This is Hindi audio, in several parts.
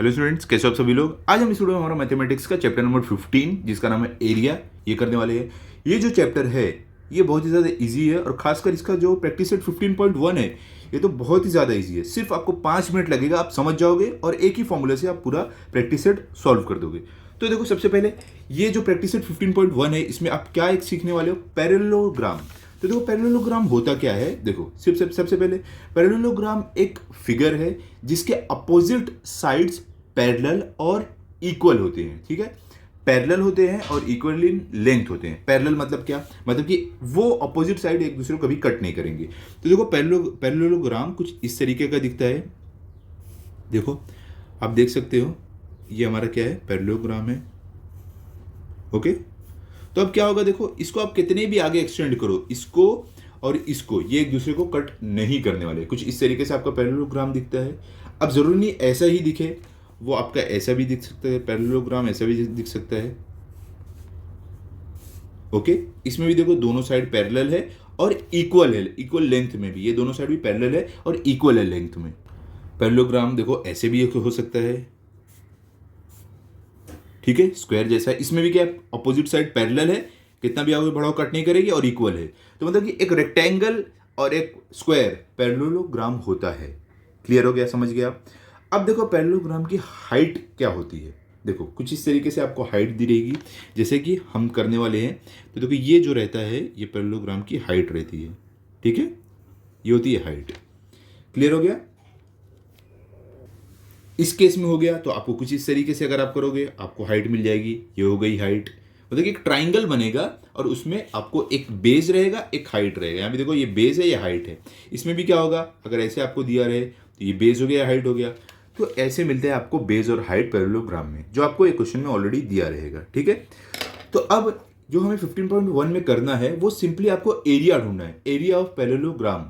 हेलो स्टूडेंट्स, कैसे हो आप सभी लोग। आज हम इस वीडियो में हमारा मैथमेटिक्स का चैप्टर नंबर 15 जिसका नाम है एरिया ये करने वाले हैं। ये जो चैप्टर है ये बहुत ही ज़्यादा इजी है और खासकर इसका जो प्रैक्टिस सेट 15.1 है ये तो बहुत ही ज़्यादा इजी है। सिर्फ आपको 5 मिनट लगेगा, आप समझ जाओगे और एक ही फॉर्मूले से आप पूरा प्रैक्टिस सेट सॉल्व कर दोगे। तो देखो, सबसे पहले ये जो प्रैक्टिस सेट 15.1 है इसमें आप क्या एक सीखने वाले हो, पैरेललोग्राम। तो देखो पैरेललोग्राम होता क्या है, देखो सिर्फ सबसे पहले पैरेललोग्राम एक फिगर है जिसके अपोजिट साइड्स पैरेलल और इक्वल होते हैं। ठीक है, पैरेलल होते हैं और इक्वल इन लेंथ होते हैं। पैरेलल मतलब क्या, मतलब कि वो अपोजिट साइड एक दूसरे को कभी कट नहीं करेंगे। तो देखो पैरेललोग्राम कुछ इस तरीके का दिखता है। देखो आप देख सकते हो, ये हमारा क्या है, पैरेललोग्राम है। ओके, तो अब क्या होगा, देखो इसको आप कितने भी आगे एक्सटेंड करो, इसको और इसको, ये एक दूसरे को कट नहीं करने वाले। कुछ इस तरीके से आपका पैरेललोग्राम दिखता है। अब जरूरी नहीं ऐसा ही दिखे, वो आपका ऐसा भी दिख सकता है, पैरेललोग्राम ऐसा भी दिख सकता है। ओके, इसमें भी देखो दोनों साइड पैरेलल है और इक्वल है, इक्वल लेंथ में भी ये दोनों साइड भी पैरेलल है और इक्वल है लेंथ में। पैरेललोग्राम देखो ऐसे भी हो सकता है, ठीक है, स्क्वायर जैसा है। इसमें भी क्या, अपोजिट साइड पैरेलल है, कितना भी आगे बढ़ाओ कट नहीं करेगी और इक्वल है। तो मतलब कि एक रेक्टेंगल और एक स्क्वायर पैरेललोग्राम होता है। क्लियर हो गया, समझ गया आप। अब देखो पैरेललोग्राम की हाइट क्या होती है। देखो कुछ इस तरीके से आपको हाइट दी रहेगी जैसे कि हम करने वाले हैं। तो देखो ये जो रहता है ये पैरेललोग्राम की हाइट रहती है। ठीक है, ये होती है हाइट। क्लियर हो गया। इस केस में हो गया तो आपको कुछ इस तरीके से अगर आप करोगे आपको हाइट मिल जाएगी। ये हो गई हाइट। मतलब कि एक ट्राइंगल बनेगा और उसमें आपको एक बेस रहेगा, एक हाइट रहेगा। यहाँ पे देखो ये बेस है, ये हाइट है। इसमें भी क्या होगा, अगर ऐसे आपको दिया रहे तो ये बेस हो गया, हाइट हो गया। तो ऐसे मिलते हैं आपको बेस और हाइट पैरेललोग्राम में, जो आपको एक क्वेश्चन में ऑलरेडी दिया रहेगा। ठीक है, तो अब जो हमें 15.1 में करना है वो सिंपली आपको एरिया ढूंढना है, एरिया ऑफ पैरेललोग्राम।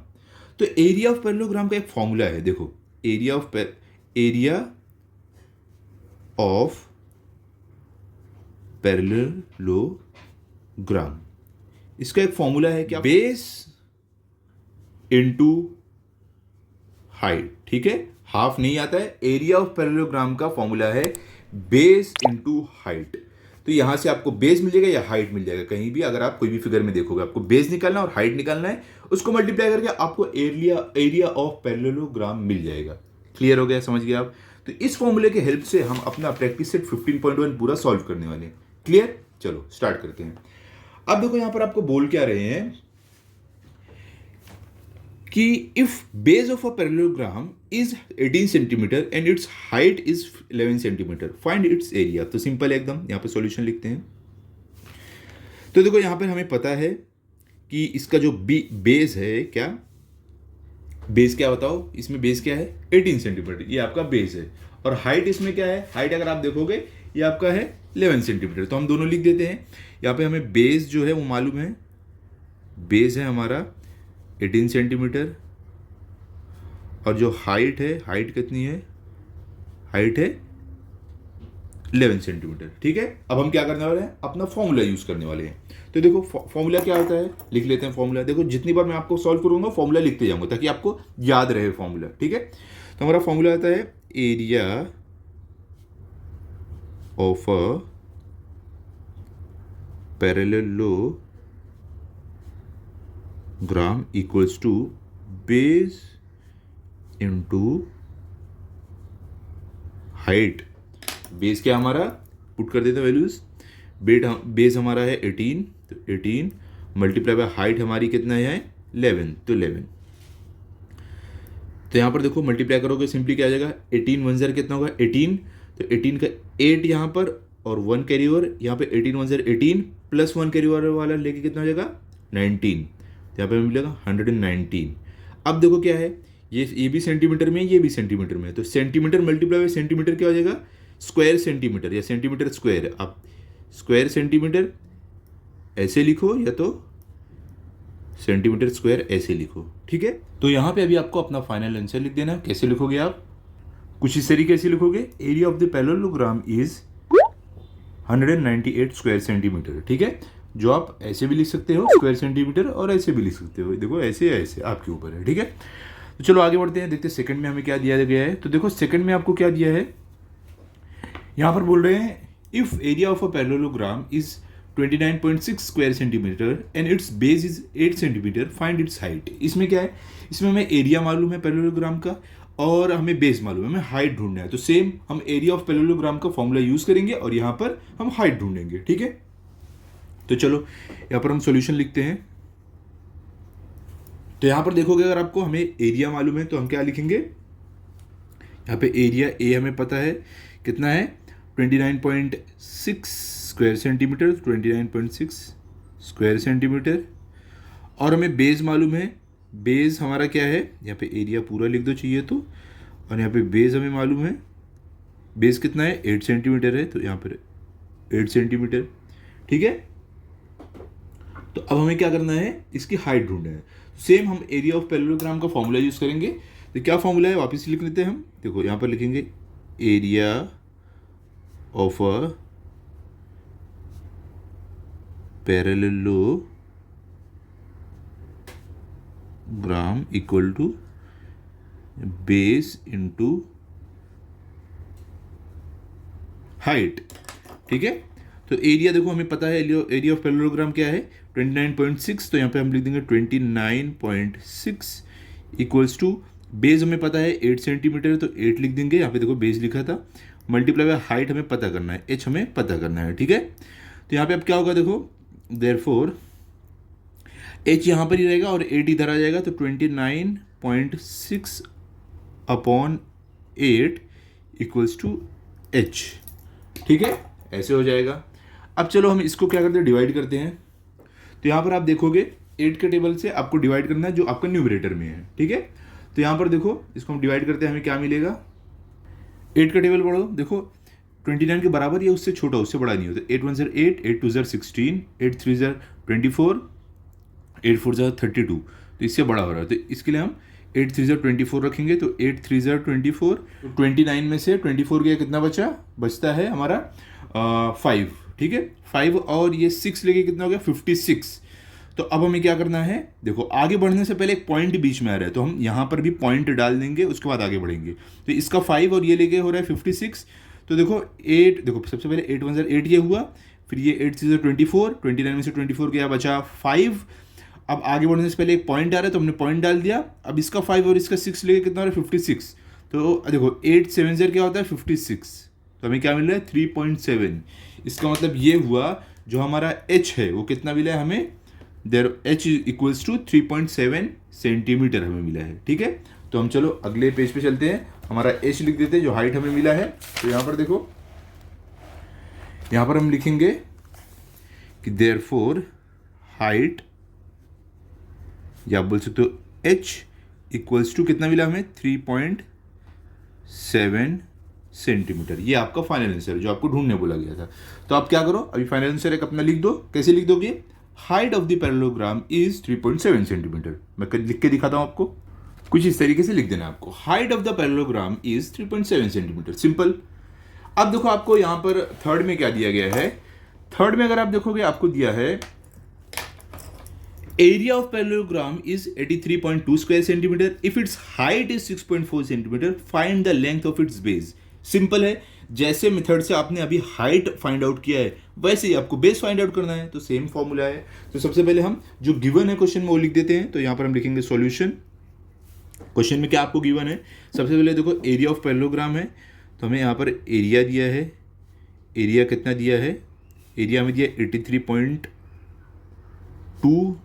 तो एरिया ऑफ पैरेललोग्राम का एक फॉर्मूला है। देखो एरिया ऑफ पैरेललोग्राम, इसका एक फॉर्मूला है क्या, बेस इंटू हाइट। ठीक है, हाफ नहीं आता है। एरिया ऑफ पैरेललोग्राम का फॉर्मूला है बेस इंटू हाइट। तो यहां से आपको बेस मिल जाएगा या हाइट मिल जाएगा। कहीं भी अगर आप कोई भी फिगर में देखोगे आपको बेस निकालना और हाइट निकालना है, उसको मल्टीप्लाई करके आपको एरिया ऑफ पैरेललोग्राम मिल जाएगा। क्लियर हो गया, समझ गया आप। तो इस फॉर्मूले के हेल्प से हम अपना प्रैक्टिस सेट 15.1 पूरा सॉल्व करने वाले हैं। क्लियर, चलो स्टार्ट करते हैं। अब देखो यहां पर आपको बोल क्या रहे हैं कि if base of a parallelogram is 18 centimetre and it's height is 11 centimetre, find its area. तो सिंपल है एकदम, यहां पे सॉल्यूशन लिखते हैं। तो देखो यहां पर हमें पता है कि इसका जो बेस है, क्या बेस क्या बताओ, इसमें बेस क्या है 18 सेंटीमीटर, ये आपका बेस है। और हाइट इसमें क्या है, हाइट अगर आप देखोगे ये आपका है 11 सेंटीमीटर। तो हम दोनों लिख देते हैं। यहाँ पे हमें बेस जो है वो मालूम है, बेस है हमारा 18 सेंटीमीटर और जो हाइट है, हाइट कितनी है, हाइट है 11 सेंटीमीटर। ठीक है, अब हम क्या करने वाले हैं, अपना फॉर्मूला यूज करने वाले हैं। तो देखो फॉर्मूला क्या होता है, लिख लेते हैं फॉर्मूला। देखो जितनी बार मैं आपको सॉल्व करूंगा फॉर्मूला लिखते जाऊंगा ताकि आपको याद रहे फॉर्मूला। ठीक है, तो हमारा फॉर्मूला आता है area of a parallelogram equals to base into height. Base क्या हमारा, पुट कर देते हैं वैल्यूज। बेस हमारा है 18, तो 18 मल्टीप्लाई बाय हाइट हमारी कितना है 11, तो 11। तो यहाँ पर देखो मल्टीप्लाई करोगे सिंपली क्या आ जाएगा, 18 1 0 कितना होगा 18, तो 18 का 8 यहाँ पर और 1 कैरी ओवर, यहाँ पे 18 1 0 18 प्लस 1 कैरी ओवर वाला लेके कितना हो जाएगा 19, तो यहाँ पे मिलेगा 119। अब देखो क्या है, ये भी सेंटीमीटर में है, ये भी सेंटीमीटर में है। तो सेंटीमीटर मल्टीप्लाई बाय सेंटीमीटर क्या हो जाएगा, स्क्वायर सेंटीमीटर या सेंटीमीटर स्क्वायर। आप स्क्वायर सेंटीमीटर ऐसे लिखो या तो सेंटीमीटर स्क्वायर ऐसे लिखो। ठीक है, तो यहां पे अभी आपको अपना फाइनल आंसर लिख देना। कैसे लिखोगे आप, कुछ इस तरीके से लिखोगे, area of the parallelogram is 198 square centimetre. ठीक है, जो आप ऐसे भी लिख सकते हो स्क्वायर सेंटीमीटर और ऐसे भी लिख सकते हो। देखो ऐसे ऐसे आपके ऊपर है। ठीक है, तो चलो आगे बढ़ते हैं, देखते हैं सेकंड में हमें क्या दिया गया है। तो देखो सेकंड में आपको क्या दिया है, यहाँ पर बोल रहे हैं if area of a parallelogram is 29.6 square centimetre and it's base is 8 centimetre, find its height. इसमें क्या है, इसमें हमें एरिया मालूम है पैरेललोग्राम का और हमें बेस मालूम है, हमें हाइट ढूंढना है। तो सेम हम एरिया ऑफ पैरेललोग्राम का फॉर्मूला यूज करेंगे और यहाँ पर हम हाइट ढूंढेंगे, ठीक है। तो चलो यहाँ पर हम सॉल्यूशन लिखते हैं। तो यहाँ पर देखोगे अगर आपको हमें एरिया मालूम है तो हम क्या लिखेंगे, यहाँ पे एरिया ए हमें पता है कितना है 29.6 स्क्वायर सेंटीमीटर, 29.6 स्क्वायर सेंटीमीटर। और हमें बेस मालूम है, बेस हमारा क्या है, यहाँ पे एरिया पूरा लिख दो चाहिए तो, और यहाँ पे बेस हमें मालूम है, बेस कितना है 8 सेंटीमीटर है, तो यहाँ पर 8 सेंटीमीटर, ठीक है। तो अब हमें क्या करना है, इसकी हाइट ढूंढना है। सेम हम एरिया ऑफ पैरेललोग्राम का फॉर्मूला यूज करेंगे। तो क्या फॉर्मूला है वापस लिख लेते हैं हम। देखो यहाँ पर लिखेंगे area of a parallelogram equal to base into height, ठीक है। तो एरिया देखो हमें पता है, एरिया ऑफ पैरेललोग्राम क्या है 29.6, तो यहाँ पे हम लिख देंगे 29.6 इक्वल्स टू बेस हमें पता है 8 सेंटीमीटर, तो 8 लिख देंगे, यहाँ पे देखो बेस लिखा था, मल्टीप्लाई बाय हाइट हमें पता करना है, एच हमें पता करना है, ठीक है। तो यहाँ पे अब क्या होगा देखो, देयरफॉर एच यहाँ पर ही रहेगा और 8 इधर आ जाएगा, तो 29.6 अपॉन 8 इक्वल्स टू एच, ठीक है, ऐसे हो जाएगा। अब चलो हम इसको क्या करते हैं, डिवाइड करते हैं। तो यहाँ पर आप देखोगे 8 के टेबल से आपको डिवाइड करना है जो आपका न्यूमरेटर में है, ठीक है। तो यहाँ पर देखो इसको हम डिवाइड करते हैं, हमें क्या मिलेगा, 8 का टेबल पढ़ो, देखो 29 के बराबर या उससे छोटा, उससे बड़ा नहीं होता। 8 1 ज़र 8, 8 2 ज़र 16, 8 3 ज़र 24, 8 4 ज़र 32, तो इससे बड़ा हो रहा है। तो इसके लिए हम 8 3 ज़र 24 रखेंगे, तो 8 3 ज़र 24, तो 29 में से 24 गया, कितना बचता है हमारा 5, ठीक है। 5 और ये 6 लेके कितना हो गया 56। तो अब हमें क्या करना है, देखो आगे बढ़ने से पहले एक पॉइंट बीच में आ रहा है, तो हम यहाँ पर भी पॉइंट डाल देंगे, उसके बाद आगे बढ़ेंगे। तो इसका 5 और ये लेके हो रहा है 56। तो देखो 8, देखो सबसे पहले 8 1 ज़र 8 ये हुआ, फिर ये 8 3 ज़र 24, 29 में से 24 गया, बचा 5। अब आगे बढ़ने से पहले एक पॉइंट आ रहा है, तो हमने पॉइंट डाल दिया। अब इसका 5 और इसका 6 लेके कितना हो रहा है 56। तो देखो 8 7 ज़र क्या होता है 56, तो हमें क्या मिल रहा है 3.7। इसका मतलब ये हुआ जो हमारा h है वो कितना मिला है हमें, there h equals to 3.7 centimetre हमें मिला है, ठीक है। तो हम चलो अगले पेज पे चलते हैं, हमारा h लिख देते हैं जो हाइट हमें मिला है। तो यहाँ पर देखो, यहाँ पर हम लिखेंगे कि देयरफॉर हाइट, या आप बोल सकते हो h इक्वल्स टू कितना मिला हमें 3.7 सेंटीमीटर। ये आपका फाइनल आंसर जो आपको ढूंढने बोला गया था। तो आप क्या करो, अभी फाइनल आंसर एक अपना लिख दो। कैसे लिख दोगे, height of the parallelogram is 3.7 centimetre. मैं लिख के दिखाता हूं आपको, कुछ इस तरीके से लिख देना आपको, height of the parallelogram is 3.7 centimetre, simple. अब देखो आपको यहाँ पर थर्ड में क्या दिया गया है, थर्ड में अगर आप देखोगे आपको दिया है area of parallelogram is 83.2 square centimetre, if it's height is 6.4 centimetre, find the length of its base. Simple है, जैसे मेथड से आपने अभी हाइट फाइंड आउट किया है वैसे ही आपको बेस फाइंड आउट करना है, तो सेम फॉर्मूला है। तो सबसे पहले हम जो गिवन है क्वेश्चन में वो लिख देते हैं। तो यहाँ पर हम लिखेंगे सॉल्यूशन। क्वेश्चन में क्या आपको गिवन है, सबसे पहले देखो एरिया ऑफ पैरेललोग्राम है, तो हमें यहाँ पर एरिया दिया है, एरिया कितना दिया है, एरिया में दिया 83.2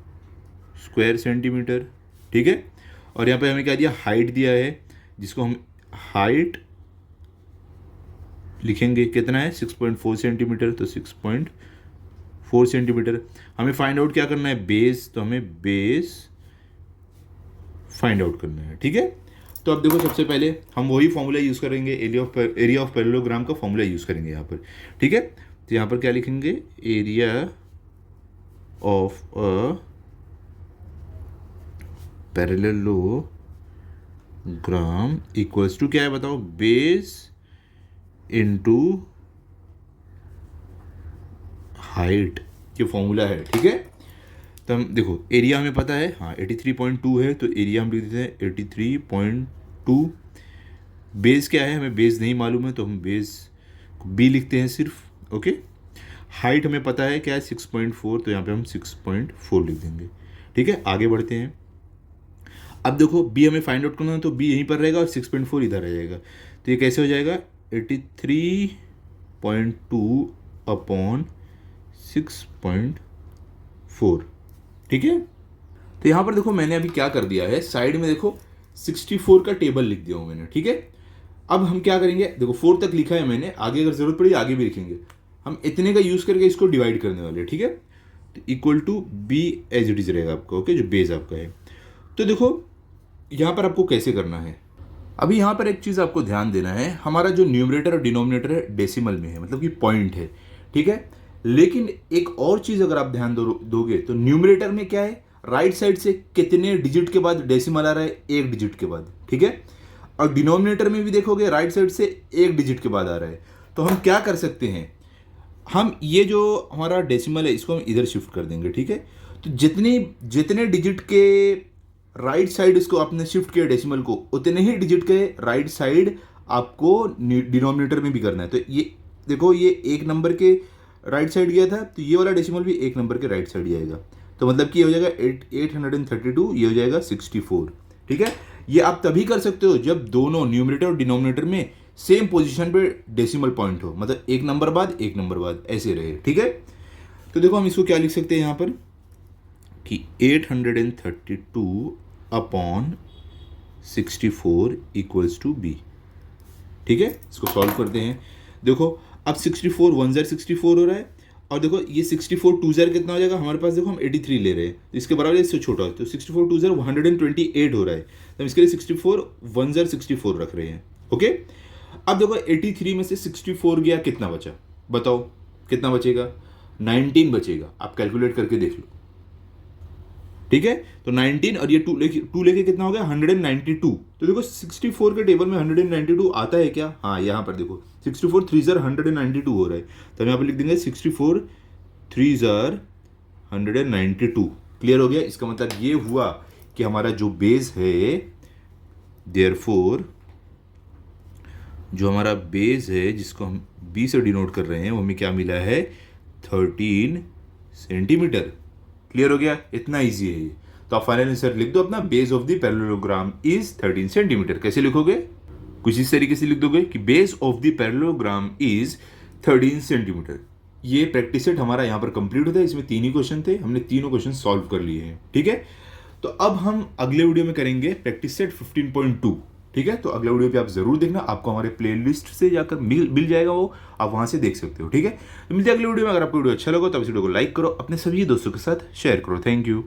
स्क्वायर सेंटीमीटर, ठीक है। और यहाँ पे हमें क्या दिया, हाइट दिया है, जिसको हम हाइट लिखेंगे कितना है 6.4 सेंटीमीटर, तो 6.4 सेंटीमीटर। हमें फाइंड आउट क्या करना है, बेस, तो हमें बेस फाइंड आउट करना है, ठीक है। तो अब देखो सबसे पहले हम वही फॉर्मूला यूज़ करेंगे, एरिया ऑफ पैरेललोग्राम का फॉर्मूला यूज़ करेंगे यहाँ पर, ठीक है। तो यहाँ पर क्या लिखेंगे, area of a parallelogram equals to क्या है बताओ, बेस इनटू हाइट, ये फॉर्मूला है, ठीक है। तो हम देखो एरिया हमें पता है, हाँ 83.2 है, तो एरिया हम लिख देते हैं 83.2। बेस क्या है, हमें बेस नहीं मालूम है, तो हम बेस बी लिखते हैं सिर्फ, ओके। हाइट हमें पता है क्या है 6.4, तो यहाँ पे हम 6.4 लिख देंगे, ठीक है। आगे बढ़ते हैं। अब देखो बी हमें फाइंड आउट करना है, तो बी यहीं पर रहेगा और 6.4 इधर आ जाएगा, तो ये कैसे हो जाएगा 83.2 अपॉन 6.4, ठीक है। तो यहाँ पर देखो मैंने अभी क्या कर दिया है, साइड में देखो 64 का टेबल लिख दिया हूँ मैंने, ठीक है। अब हम क्या करेंगे, देखो 4 तक लिखा है मैंने, आगे अगर जरूरत पड़ी आगे भी लिखेंगे। हम इतने का यूज करके इसको डिवाइड करने वाले हैं, ठीक है। तो equal to B as it is रहेगा आपका, ओके, जो बेस आपका है। तो देखो यहाँ पर आपको कैसे करना है, अभी यहाँ पर एक चीज़ आपको ध्यान देना है, हमारा जो न्यूमरेटर और डिनोमिनेटर है डेसिमल में है, मतलब कि पॉइंट है, ठीक है। लेकिन एक और चीज़ अगर आप ध्यान दोगे तो न्यूमरेटर में क्या है, राइट साइड से कितने डिजिट के बाद डेसिमल आ रहा है, एक डिजिट के बाद, ठीक है। और डिनोमिनेटर में भी देखोगे राइट साइड से एक डिजिट के बाद आ रहा है। तो हम क्या कर सकते हैं, हम ये जो हमारा डेसिमल है इसको हम इधर शिफ्ट कर देंगे, ठीक है। तो जितने जितने डिजिट के राइट साइड इसको आपने शिफ्ट किया डेसिमल को, उतने ही डिजिट के राइट साइड आपको डिनोमिनेटर में भी करना है। तो ये देखो ये एक नंबर के राइट साइड गया था, तो ये वाला डेसिमल भी एक नंबर के राइट साइड जाएगा। तो मतलब कि ये हो जाएगा 832, ये हो जाएगा 64, ठीक है। ये आप तभी कर सकते हो जब दोनों न्यूमरेटर और डिनोमिनेटर में सेम पोजीशन पे डेसिमल पॉइंट हो, मतलब एक नंबर बाद एक नंबर बाद ऐसे रहे, ठीक है। तो देखो हम इसको क्या लिख सकते हैं यहाँ पर कि 832 अपॉन 64 इक्वल्स टू बी, ठीक है। इसको सॉल्व करते हैं। देखो अब 64 1 ज़र 64 हो रहा है, और देखो ये 64 2 ज़र कितना हो जाएगा, हमारे पास देखो हम 83 ले रहे हैं, तो इसके बराबर इससे छोटा है, तो 64 2 ज़र 128 हो रहा है, तो हम इसके लिए 64 1 ज़र 64 रख रहे हैं, ओके। अब देखो 83 में से 64 गया, कितना बचा बताओ, कितना बचेगा, 19 बचेगा, आप कैलकुलेट करके देख लो, ठीक है। तो 19 और ये 2 लेके कितना हो गया 192। तो देखो 64 के टेबल में 192 आता है क्या, हाँ यहाँ पर देखो 64 3 ज़र 192 हो रहा है, तो हम यहाँ पर लिख देंगे 64 3 ज़र 192। क्लियर हो गया। इसका मतलब ये हुआ कि हमारा जो बेस है, देयरफॉर जो हमारा बेस है जिसको हम बी से डिनोट कर रहे हैं, वो हमें क्या मिला है 13 सेंटीमीटर। क्लियर हो गया, इतना इजी है ये। तो आप फाइनल आंसर लिख दो अपना, base of the parallelogram is 13 centimetre. कैसे लिखोगे, कुछ इस तरीके से लिख दोगे कि base of the parallelogram is 13 centimetre. ये प्रैक्टिस सेट हमारा यहाँ पर कंप्लीट होता है। इसमें 3 ही क्वेश्चन थे, हमने तीनों क्वेश्चन सॉल्व कर लिए हैं, ठीक है। तो अब हम अगले वीडियो में करेंगे प्रैक्टिस सेट 15.2, ठीक है। तो अगले वीडियो पे आप जरूर देखना, आपको हमारे प्लेलिस्ट से जाकर मिल जाएगा, वो आप वहां से देख सकते हो, ठीक है। तो मिलते हैं अगले वीडियो में। अगर आपको वीडियो अच्छा लगा तो आप इस वीडियो को लाइक करो, अपने सभी दोस्तों के साथ शेयर करो। Thank you.